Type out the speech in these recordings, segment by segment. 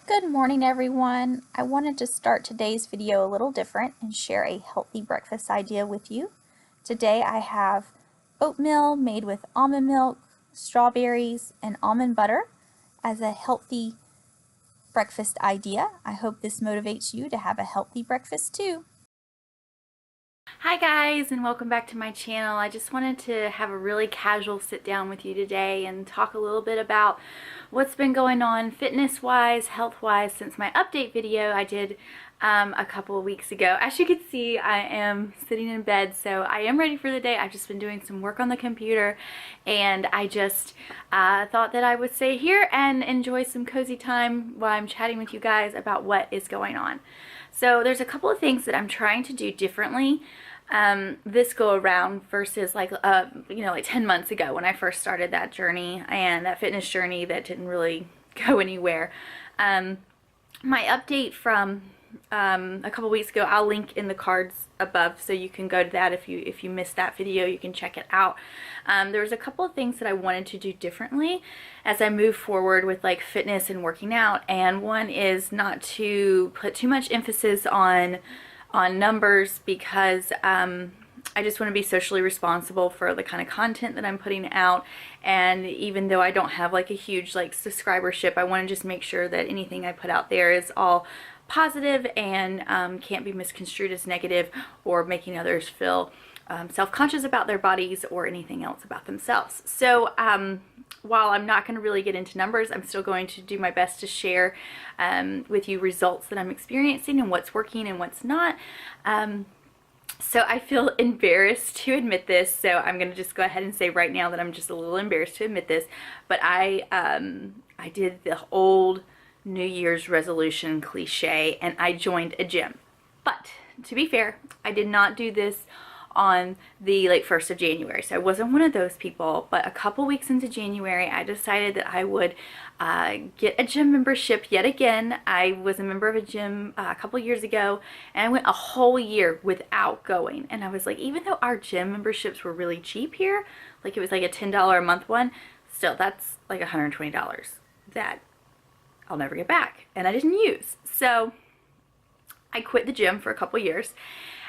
Good morning, everyone. I wanted to start today's video a little different and share a healthy breakfast idea with you. Today I have oatmeal made with almond milk, strawberries, and almond butter as a healthy breakfast idea. I hope this motivates you to have a healthy breakfast too. Hi guys, and welcome back to my channel. I just wanted to have a really casual sit down with you today and talk a little bit about what's been going on fitness wise, health wise since my update video I did a couple of weeks ago. As you can see, I am sitting in bed, so I am ready for the day. I've just been doing some work on the computer, and I just thought that I would stay here and enjoy some cozy time while I'm chatting with you guys about what is going on. So there's a couple of things that I'm trying to do differently this go around versus like 10 months ago when I first started that journey and that fitness journey that didn't really go anywhere. My update from a couple weeks ago, I'll link in the cards above so you can go to that. If you missed that video, you can check it out. There was a couple of things that I wanted to do differently as I move forward with like fitness and working out, and one is not to put too much emphasis on numbers because I just want to be socially responsible for the kind of content that I'm putting out. And even though I don't have like a huge like subscribership, I want to just make sure that anything I put out there is all positive and can't be misconstrued as negative or making others feel self-conscious about their bodies or anything else about themselves. So while I'm not going to really get into numbers, I'm still going to do my best to share with you results that I'm experiencing and what's working and what's not. So I feel embarrassed to admit this, so I'm going to just go ahead and say right now that I'm just a little embarrassed to admit this, but I did the old New Year's resolution cliche and I joined a gym. But to be fair, I did not do this on the 1st of January, so I wasn't one of those people. But a couple weeks into January, I decided that I would get a gym membership yet again. I was a member of a gym a couple years ago, and I went a whole year without going. And I was like, even though our gym memberships were really cheap here, like it was like a $10 a month one, still that's like $120 that I'll never get back, and I didn't use. So I quit the gym for a couple years,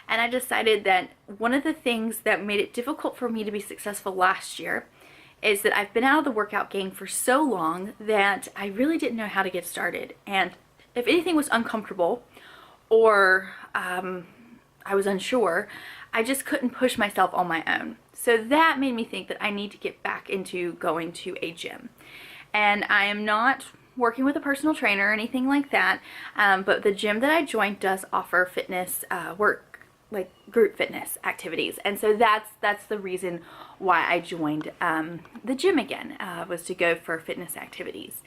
and I decided that one of the things that made it difficult for me to be successful last year is that I've been out of the workout game for so long that I really didn't know how to get started. And if anything was uncomfortable or I was unsure, I just couldn't push myself on my own. So that made me think that I need to get back into going to a gym. And I am not working with a personal trainer or anything like that, but the gym that I joined does offer fitness like group fitness activities, and so that's the reason why I joined the gym again, was to go for fitness activities.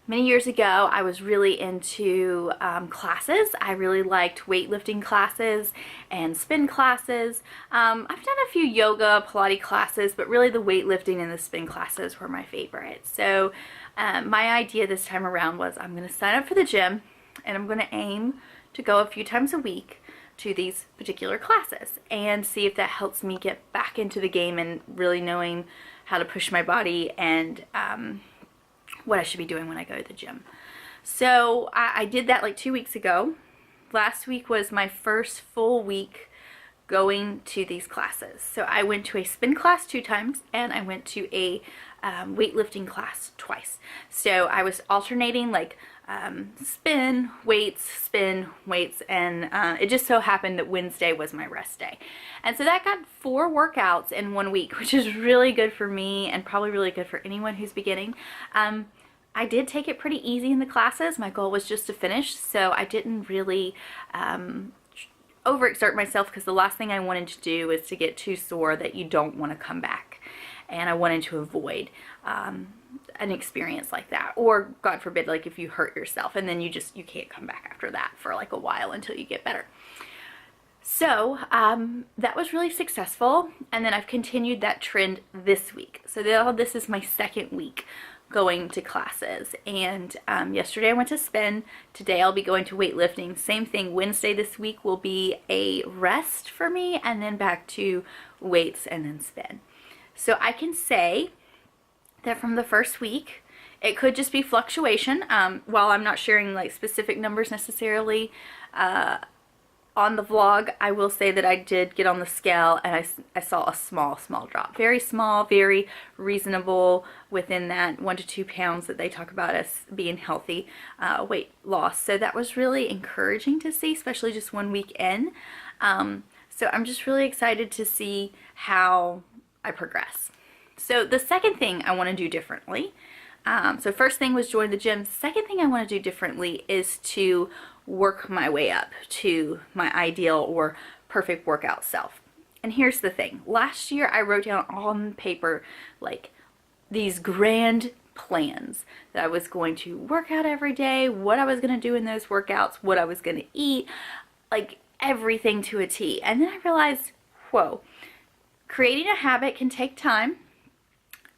Many years ago, I was really into classes. I really liked weightlifting classes and spin classes. I've done a few yoga, Pilates classes, but really the weightlifting and the spin classes were my favorite. So my idea this time around was I'm going to sign up for the gym, and I'm going to aim to go a few times a week to these particular classes and see if that helps me get back into the game and really knowing how to push my body and what I should be doing when I go to the gym. So I did that like 2 weeks ago. Last week was my first full week going to these classes. So I went to a spin class 2 times and I went to a weightlifting class twice. So I was alternating like spin, weights, and it just so happened that Wednesday was my rest day. And so that got 4 workouts in 1 week, which is really good for me and probably really good for anyone who's beginning. I did take it pretty easy in the classes. My goal was just to finish, so I didn't really overexert myself, because the last thing I wanted to do is to get too sore that you don't want to come back. And I wanted to avoid an experience like that, or God forbid, like if you hurt yourself and then you can't come back after that for like a while until you get better. So that was really successful, and then I've continued that trend this week. So this is my 2nd week going to classes, and yesterday I went to spin. Today I'll be going to weightlifting. Same thing, Wednesday this week will be a rest for me, and then back to weights and then spin. So I can say that from the first week, It could just be fluctuation. While I'm not sharing like specific numbers necessarily on the vlog, I will say that I did get on the scale and I saw a small drop. Very small, very reasonable within that 1 to 2 pounds that they talk about as being healthy weight loss. So that was really encouraging to see, especially just 1 week in. So I'm just really excited to see how I progress. So the second thing I want to do differently, so first thing was join the gym. Second thing I want to do differently is to work my way up to my ideal or perfect workout self. And here's the thing. Last year I wrote down on paper like these grand plans that I was going to work out every day, what I was going to do in those workouts, what I was going to eat, like everything to a T. And then I realized, whoa, creating a habit can take time.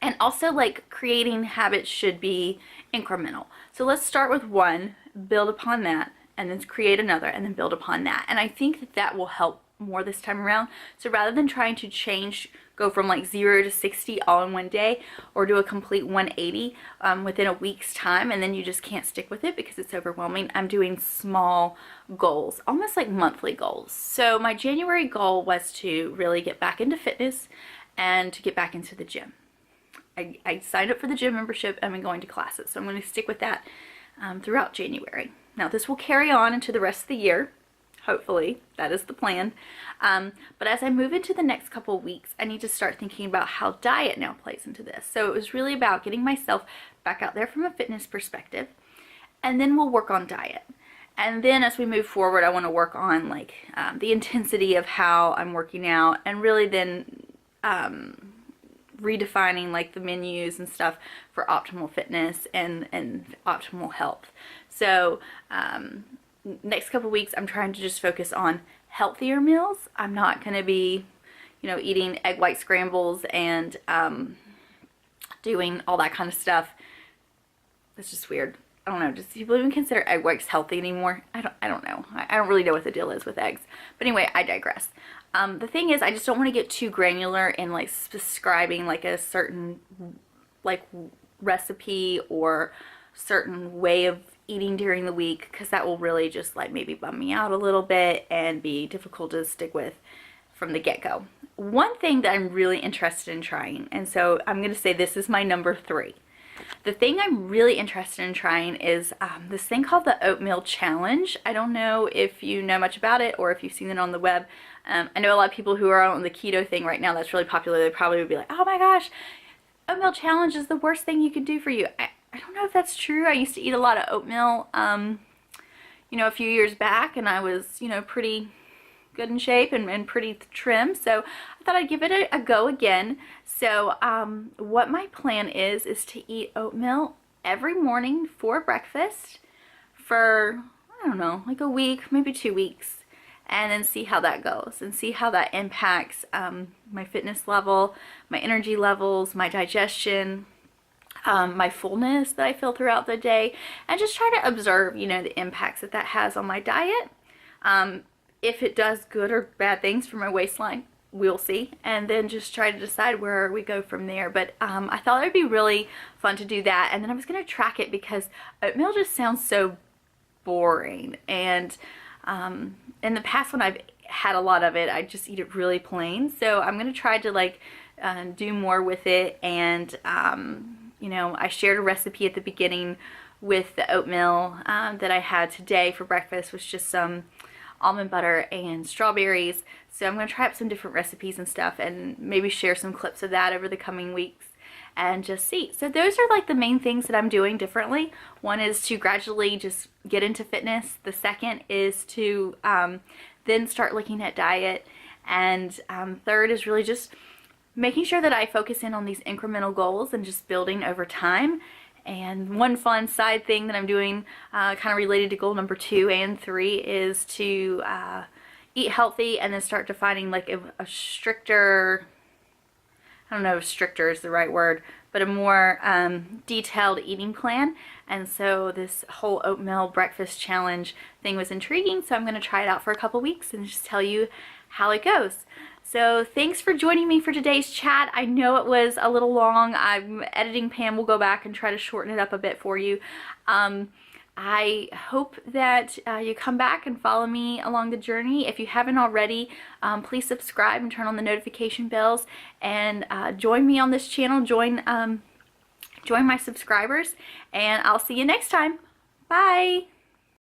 And also, like, creating habits should be incremental. So let's start with one, build upon that, and then create another, and then build upon that. And I think that that will help more this time around. So rather than trying to change, go from like 0 to 60 all in one day, or do a complete 180 within a week's time, and then you just can't stick with it because it's overwhelming, I'm doing small goals, almost like monthly goals. So my January goal was to really get back into fitness and to get back into the gym. I signed up for the gym membership and I'm going to classes, so I'm going to stick with that throughout January. Now this will carry on into the rest of the year, hopefully. That is the plan. But as I move into the next couple of weeks, I need to start thinking about how diet now plays into this. So it was really about getting myself back out there from a fitness perspective, and then we'll work on diet. And then as we move forward, I want to work on like the intensity of how I'm working out, and really then redefining like the menus and stuff for optimal fitness and optimal health. So next couple weeks I'm trying to just focus on healthier meals. I'm not going to be, you know, eating egg white scrambles and doing all that kind of stuff. It's just weird. I don't know, does people even consider egg whites healthy anymore? I don't know. I don't really know what the deal is with eggs. But anyway, I digress. The thing is, I just don't want to get too granular in like prescribing like a certain like recipe or certain way of eating during the week, because that will really just like maybe bum me out a little bit and be difficult to stick with from the get-go. One thing that I'm really interested in trying, and so I'm going to say this is my number 3. The thing I'm really interested in trying is this thing called the Oatmeal Challenge. I don't know if you know much about it or if you've seen it on the web. I know a lot of people who are on the keto thing right now that's really popular, they probably would be like, oh my gosh, Oatmeal Challenge is the worst thing you could do for you. I don't know if that's true. I used to eat a lot of oatmeal, you know, a few years back, and I was, you know, pretty good in shape and pretty trim, so I thought I'd give it a go again. So what my plan is to eat oatmeal every morning for breakfast for, I don't know, like a week, maybe 2 weeks, and then see how that goes and see how that impacts my fitness level, my energy levels, my digestion, my fullness that I feel throughout the day, and just try to observe, you know, the impacts that that has on my diet. If it does good or bad things for my waistline, we'll see, and then just try to decide where we go from there. But I thought it would be really fun to do that, and then I was going to track it because oatmeal just sounds so boring, and in the past when I've had a lot of it, I just eat it really plain. So I'm going to try to like do more with it, and you know, I shared a recipe at the beginning with the oatmeal that I had today for breakfast, was just some almond butter and strawberries. So I'm going to try out some different recipes and stuff, and maybe share some clips of that over the coming weeks and just see. So those are like the main things that I'm doing differently. One is to gradually just get into fitness. The second is to then start looking at diet. And third is really just making sure that I focus in on these incremental goals and just building over time. And one fun side thing that I'm doing kind of related to goal number 2 and 3 is to eat healthy, and then start defining like a stricter, I don't know if stricter is the right word, but a more detailed eating plan. And so this whole oatmeal breakfast challenge thing was intriguing, so I'm going to try it out for a couple weeks and just tell you how it goes. So thanks for joining me for today's chat. I know it was a little long. I'm editing Pam will go back and try to shorten it up a bit for you. I hope that you come back and follow me along the journey. If you haven't already, please subscribe and turn on the notification bells, and join me on this channel. Join my subscribers, and I'll see you next time. Bye!